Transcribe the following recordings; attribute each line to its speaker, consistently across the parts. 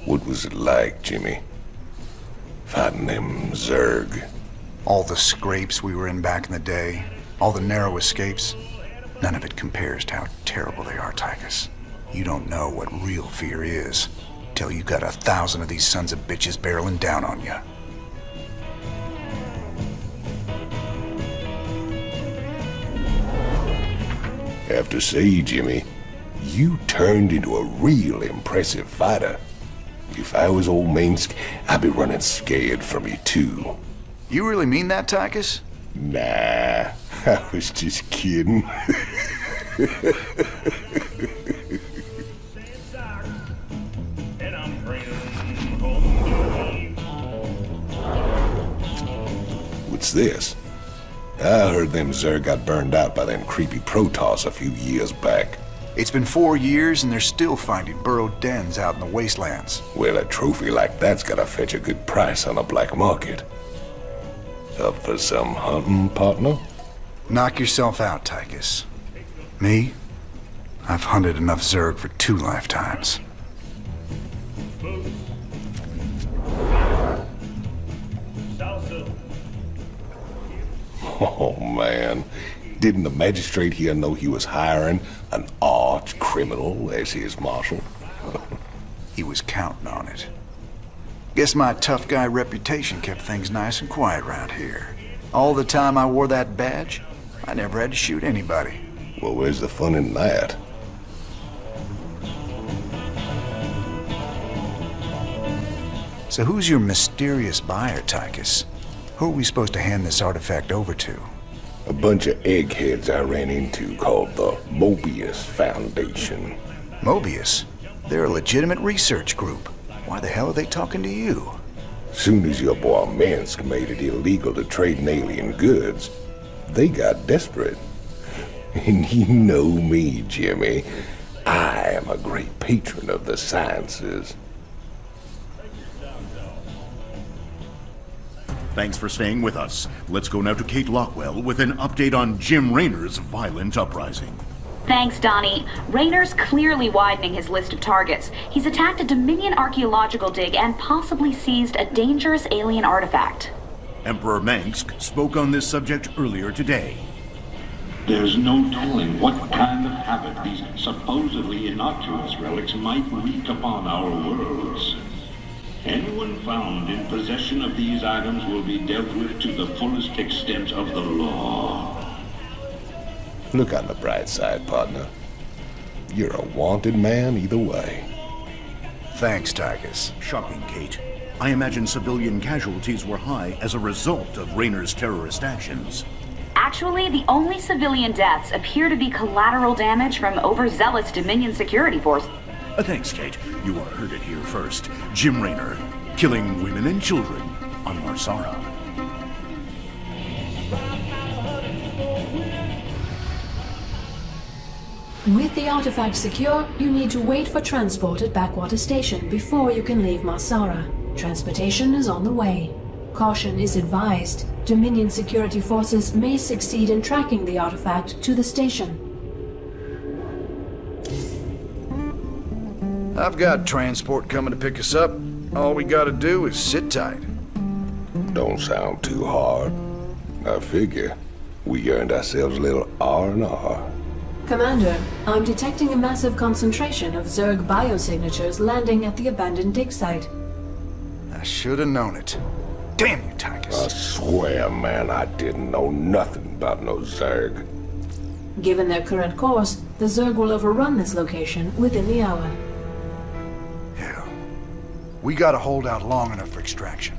Speaker 1: What was it like, Jimmy? Fighting them Zerg?
Speaker 2: All the scrapes we were in back in the day, all the narrow escapes, none of it compares to how terrible they are, Tychus. You don't know what real fear is till you got 1,000 of these sons of bitches barreling down on you.
Speaker 1: Have to say, Jimmy, you turned into a real impressive fighter. If I was old Minsk, I'd be running scared from you too.
Speaker 2: You really mean that, Tychus?
Speaker 1: Nah, I was just kidding. What's this? I heard them Zerg got burned out by them creepy Protoss a few years back.
Speaker 2: It's been 4 years and they're still finding burrowed dens out in the wastelands.
Speaker 1: Well, a trophy like that's gotta fetch a good price on the black market. Up for some hunting, partner?
Speaker 2: Knock yourself out, Tychus. Me? I've hunted enough Zerg for 2 lifetimes.
Speaker 1: Oh, man. Didn't the magistrate here know he was hiring an arch criminal as his marshal?
Speaker 2: He was counting on it. Guess my tough guy reputation kept things nice and quiet around here. All the time I wore that badge, I never had to shoot anybody.
Speaker 1: Well, where's the fun in that?
Speaker 2: So who's your mysterious buyer, Tychus? Who are we supposed to hand this artifact over to?
Speaker 1: A bunch of eggheads I ran into called the Mobius Foundation.
Speaker 2: Mobius? They're a legitimate research group. Why the hell are they talking to you?
Speaker 1: Soon as your boy Minsk made it illegal to trade in alien goods, they got desperate. And you know me, Jimmy. I am a great patron of the sciences.
Speaker 3: Thanks for staying with us. Let's go now to Kate Lockwell with an update on Jim Raynor's violent uprising.
Speaker 4: Thanks, Donnie. Raynor's clearly widening his list of targets. He's attacked a Dominion archaeological dig and possibly seized a dangerous alien artifact.
Speaker 3: Emperor Mangsk spoke on this subject earlier today.
Speaker 5: There's no telling what kind of havoc these supposedly innocuous relics might wreak upon our worlds. Anyone found in possession of these items will be dealt with to the fullest extent of the law.
Speaker 1: Look on the bright side, partner. You're a wanted man either way.
Speaker 2: Thanks, Tychus.
Speaker 3: Shocking, Kate. I imagine civilian casualties were high as a result of Raynor's terrorist actions.
Speaker 4: Actually, the only civilian deaths appear to be collateral damage from overzealous Dominion security force.
Speaker 3: Thanks, Kate. You heard it here first. Jim Raynor, killing women and children on Mar Sara.
Speaker 6: With the artifact secure, you need to wait for transport at Backwater Station before you can leave Mar Sara. Transportation is on the way. Caution is advised. Dominion security forces may succeed in tracking the artifact to the station.
Speaker 2: I've got transport coming to pick us up. All we gotta do is sit tight.
Speaker 1: Don't sound too hard. I figure we earned ourselves a little R&R.
Speaker 6: Commander, I'm detecting a massive concentration of Zerg biosignatures landing at the abandoned dig site.
Speaker 2: I should have known it. Damn you, Tychus.
Speaker 1: I swear, man, I didn't know nothing about no Zerg.
Speaker 6: Given their current course, the Zerg will overrun this location within the hour.
Speaker 2: Hell, we gotta hold out long enough for extraction.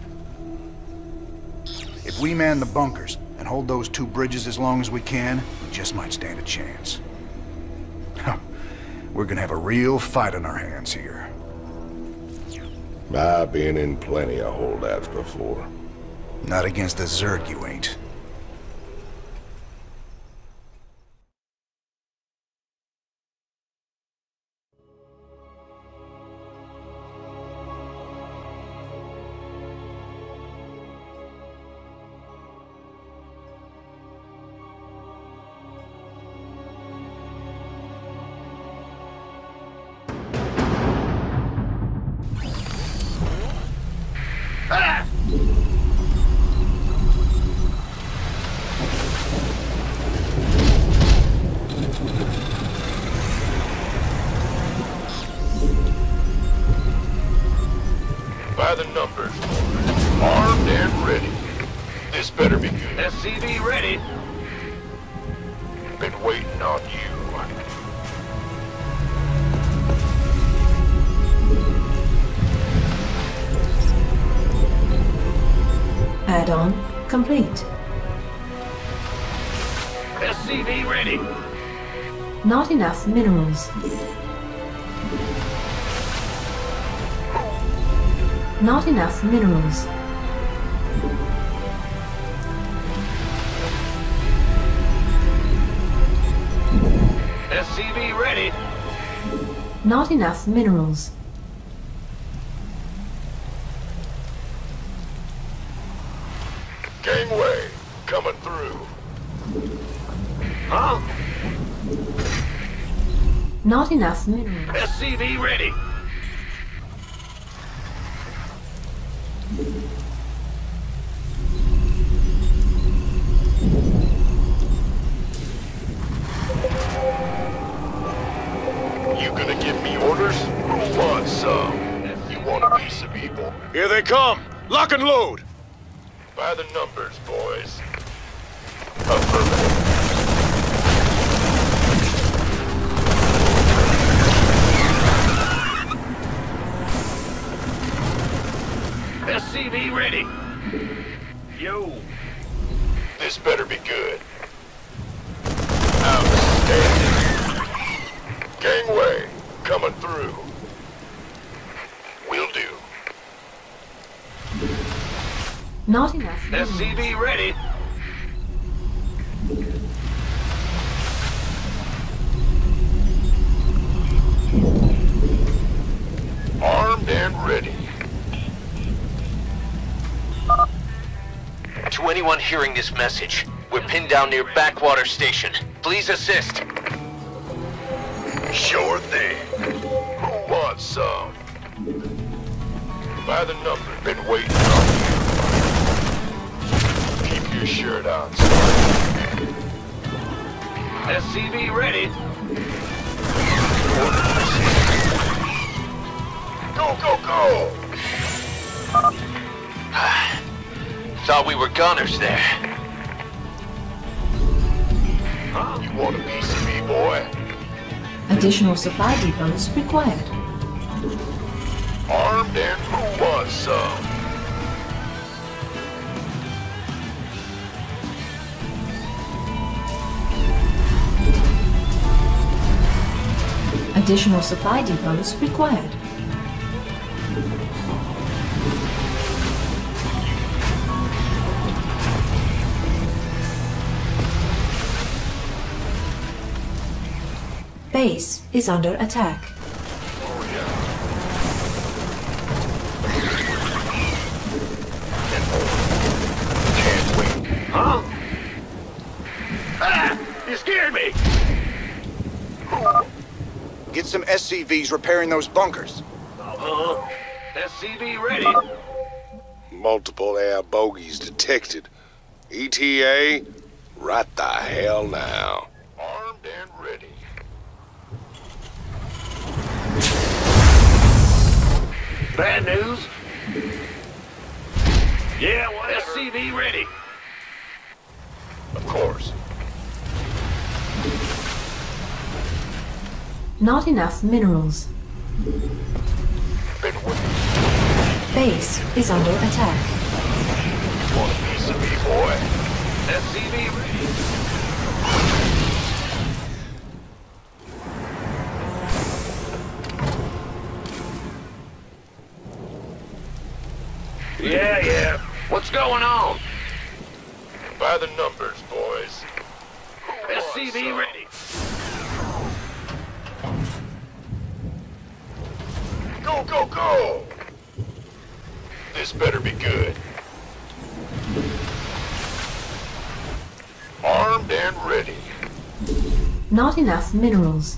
Speaker 2: If we man the bunkers and hold those 2 bridges as long as we can, we just might stand a chance. We're gonna have a real fight on our hands here.
Speaker 1: I've been in plenty of holdouts before.
Speaker 2: Not against the Zerg, you ain't.
Speaker 1: By the numbers, armed and ready. This better be good.
Speaker 3: SCV ready.
Speaker 1: Been waiting on you.
Speaker 6: Add-on complete.
Speaker 3: SCV ready.
Speaker 6: Not enough minerals. Not enough minerals.
Speaker 3: SCV ready.
Speaker 6: Not enough minerals.
Speaker 1: Gangway, coming through.
Speaker 3: Huh?
Speaker 6: Not enough minerals.
Speaker 3: SCV ready.
Speaker 1: You gonna give me orders? Who wants some? You want a piece of people?
Speaker 3: Here they come. Lock and load.
Speaker 1: By the numbers, boys. Affirmative.
Speaker 3: SCV ready. Yo.
Speaker 1: This better be good. Outstanding. Gangway, coming through. Will do.
Speaker 6: Not enough minerals.
Speaker 3: SCV ready.
Speaker 1: Armed and ready.
Speaker 7: To anyone hearing this message, we're pinned down near Backwater Station. Please assist.
Speaker 1: Sure thing. Who wants some? By the number, been waiting on you. Keep your shirt on, son.
Speaker 3: SCV ready.
Speaker 1: Order received. Go, go, go!
Speaker 7: Thought we were gunners there.
Speaker 3: Huh?
Speaker 1: You want a piece of me, boy?
Speaker 6: Additional supply depots required.
Speaker 1: Armed and who wants some?
Speaker 6: Additional supply depots required. Base is under attack.
Speaker 1: Oh, yeah. Can't wait.
Speaker 3: Huh? Ah! You scared me!
Speaker 2: Get some SCVs repairing those bunkers.
Speaker 3: SCV ready.
Speaker 1: Multiple air bogeys detected. ETA, right the hell now. Armed and ready.
Speaker 3: Bad news? Yeah, whatever. SCV ready.
Speaker 1: Of course.
Speaker 6: Not enough minerals.
Speaker 1: Been waiting.
Speaker 6: Base is under attack.
Speaker 1: Want a piece of me, boy?
Speaker 3: SCV ready. Yeah. What's going on?
Speaker 1: By the numbers, boys.
Speaker 3: SCV ready.
Speaker 1: Go, go, go! This better be good. Armed and ready.
Speaker 6: Not enough minerals.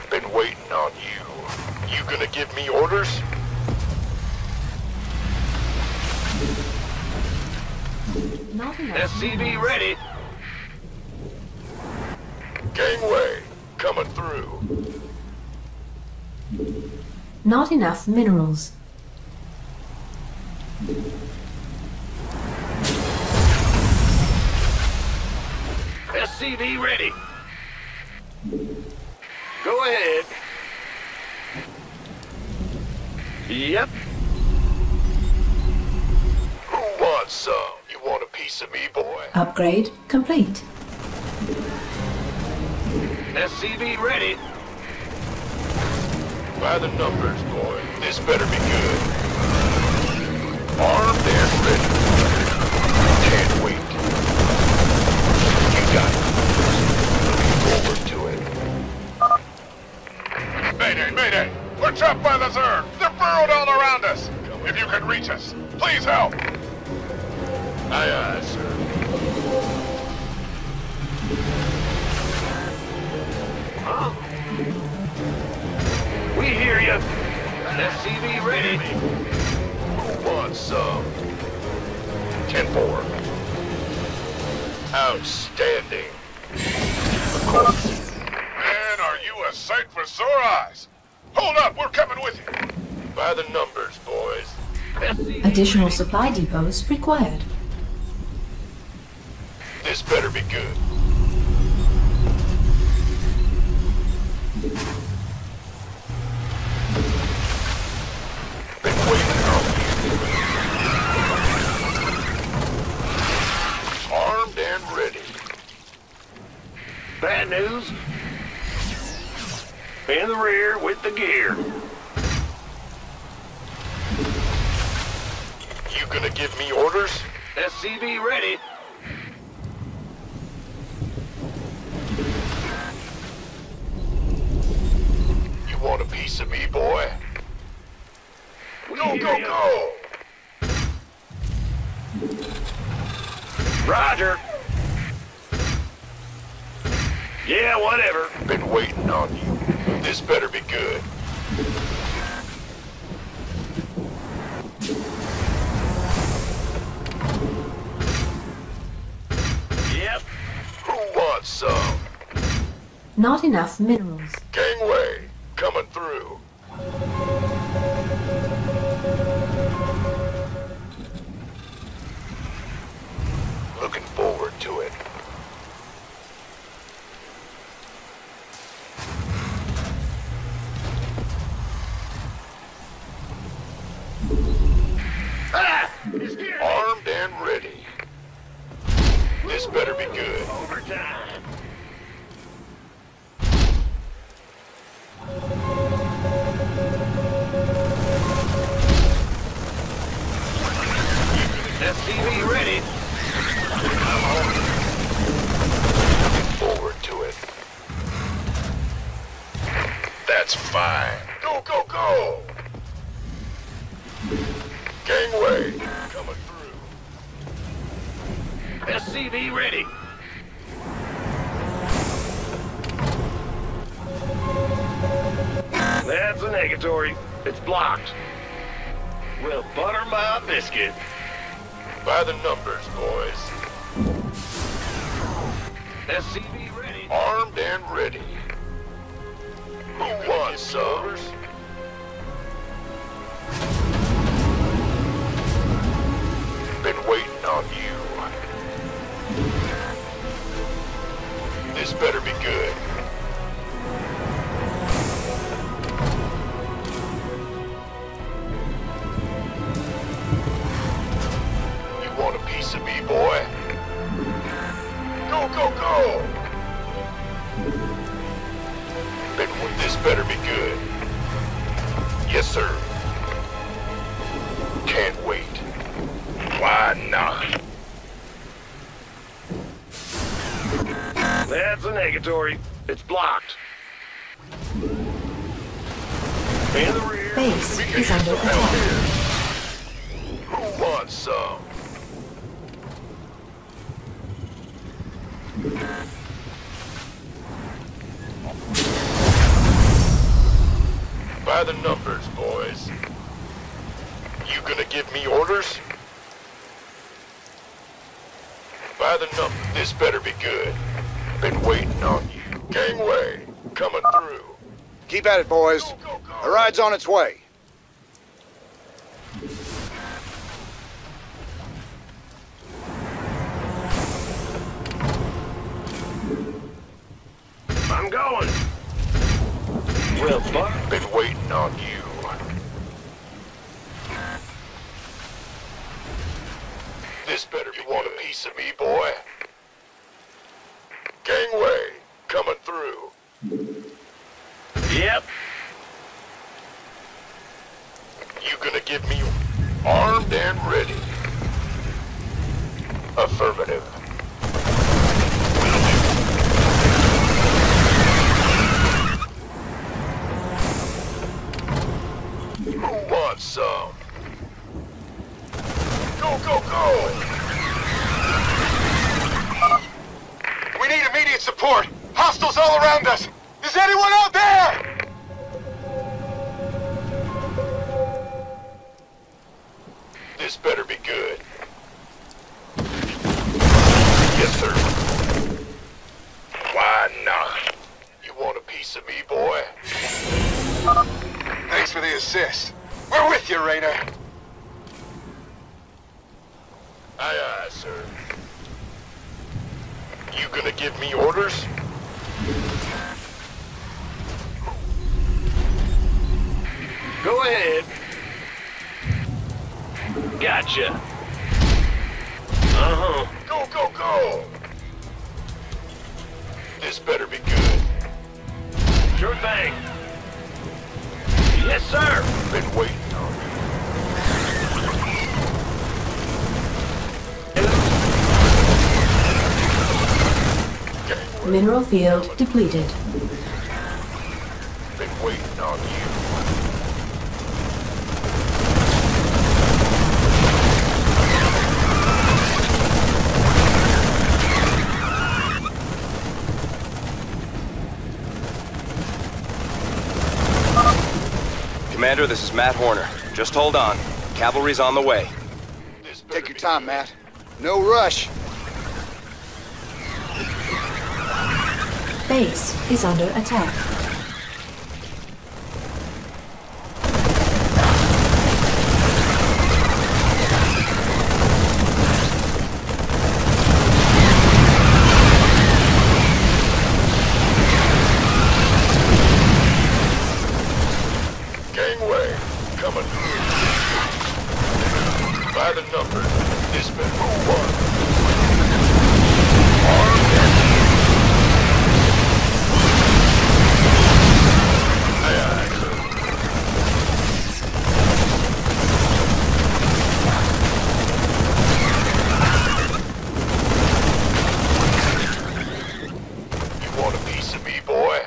Speaker 1: Been
Speaker 7: give me orders?
Speaker 6: Not enough.
Speaker 7: SCV ready. Gangway, coming through.
Speaker 6: Not enough minerals.
Speaker 7: SCV ready. Go ahead. Yep. Who wants some? You want a piece of me, boy?
Speaker 6: Upgrade complete.
Speaker 7: SCV ready. By the numbers, boy. This better be good. Armed and ready. Can't wait. You got it. Looking forward to it.
Speaker 8: Mayday, mayday! We're trapped by the Zerg! They're burrowed all around us! If you can reach us, please help!
Speaker 7: Aye, aye, sir. Huh? We hear you. SCV ready. Who wants some? 10-4. Outstanding.
Speaker 8: Man, are you a sight for sore eyes! Hold up, we're coming with you!
Speaker 7: By the numbers, boys. SCV
Speaker 6: Additional
Speaker 7: ready.
Speaker 6: supply depots required.
Speaker 7: This better be good. Been waiting on you. Armed and ready. Bad news. In the rear with the gear. You gonna give me orders? SCV ready. You want a piece of me, boy? Go, go, go! Roger. Yeah, whatever. Been waiting on you. This better be good. Yep. Who wants some?
Speaker 6: Not enough minerals.
Speaker 7: Gangway, coming through. Looking forward to it. Armed and ready. This better be good. Overtime. SCV ready. Looking forward to it. That's fine. Go, go, go! Gangway, coming through. SCV ready. That's a negatory. It's blocked. We'll butter my biscuit. By the numbers, boys. SCV ready. Armed and ready. Who wants some? Been waiting on you. This better be good. You want a piece of me, boy? Go, go, go! This better be good. Yes, sir. Can't wait. Why not? That's a negatory. It's blocked. In the rear.
Speaker 6: Base is under attack.
Speaker 7: Who wants some? By the numbers, You gonna give me orders? By the number, this better be good. Been waiting on you. Gangway, coming through.
Speaker 2: Keep at it, boys.
Speaker 7: Go, go, go.
Speaker 2: The ride's on its way.
Speaker 7: I'm going. Well, Buck, been waiting on you. This better be. You want a piece of me, boy? Gangway, coming through. Yep. You gonna give me armed and ready? Affirmative. Who wants some? Go, go, go!
Speaker 8: We need immediate support! Hostiles all around us! Is anyone out there?
Speaker 7: This better be good. Yes, sir. Why not? You want a piece of me, boy?
Speaker 8: Thanks for the assist. We're with you, Raynor.
Speaker 7: Aye, aye, sir. You gonna give me orders? Go ahead. Gotcha. Uh-huh. Go, go, go! This better be good. Sure thing. Yes, sir. Been waiting on you.
Speaker 6: Mineral field depleted.
Speaker 7: Been waiting on you.
Speaker 9: Commander, this is Matt Horner. Just hold on. Cavalry's on the way.
Speaker 2: Take your time, Matt. No rush.
Speaker 6: Base is under attack.
Speaker 7: Gangway, coming. By the numbers, this been one. Armed and aye, aye, sir. You want a piece of me, boy?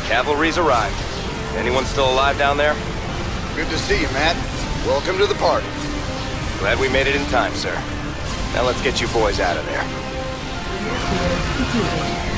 Speaker 9: Cavalry's arrived. Anyone still alive down there?
Speaker 2: Good to see you, Matt. Welcome to the party.
Speaker 9: Glad we made it in time, sir. Now let's get you boys out of there.
Speaker 6: Mineral field depleted.